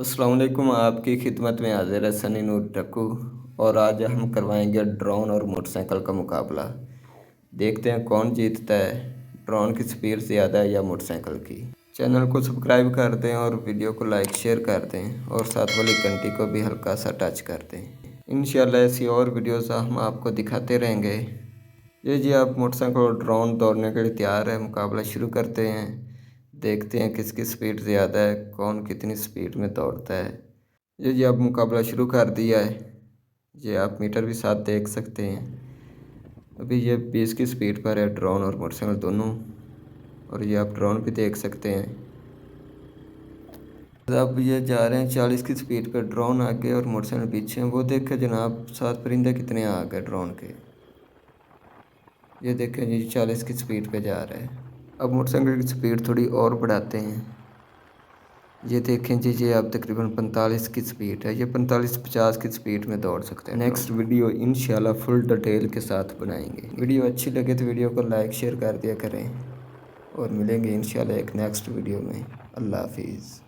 अस्सलाम वालेकुम। आपकी खिदमत में हाजिर है सनी नूर टक्कू। और आज हम करवाएंगे ड्रोन और मोटरसाइकिल का मुकाबला। देखते हैं कौन जीतता है, ड्रोन की स्पीड ज़्यादा है या मोटरसाइकिल की। चैनल को सब्सक्राइब कर दें और वीडियो को लाइक शेयर कर दें और साथ वाली घंटी को भी हल्का सा टच कर दें। इंशाल्लाह ऐसी और वीडियोस हम आपको दिखाते रहेंगे। ये जी आप मोटरसाइकिल और ड्रोन दौड़ने के लिए तैयार है। मुकाबला शुरू करते हैं। देखते हैं किसकी स्पीड ज़्यादा है, कौन कितनी स्पीड में दौड़ता है। ये जी अब मुकाबला शुरू कर दिया है। ये आप मीटर भी साथ देख सकते हैं। अभी ये 20 की स्पीड पर है ड्रोन और मोटरसाइकिल दोनों। और ये आप ड्रोन भी देख सकते हैं। अब ये जा रहे हैं 40 की स्पीड पर, ड्रोन आगे और मोटरसाइकिल पीछे हैं। वो देखें जनाब 7 परिंदे कितने आ गए ड्रोन के। ये देखें जी 40 की स्पीड पे जा रहा है। अब मोटरसाइकिल की स्पीड थोड़ी और बढ़ाते हैं। ये देखें जी ये आप तकरीबन 45 की स्पीड है। ये 45-50 की स्पीड में दौड़ सकते हैं। नेक्स्ट वीडियो इंशाल्लाह फुल डिटेल के साथ बनाएंगे। वीडियो अच्छी लगे तो वीडियो को लाइक शेयर कर दिया करें और मिलेंगे इंशाल्लाह एक नेक्स्ट वीडियो में। अल्लाह हाफिज़।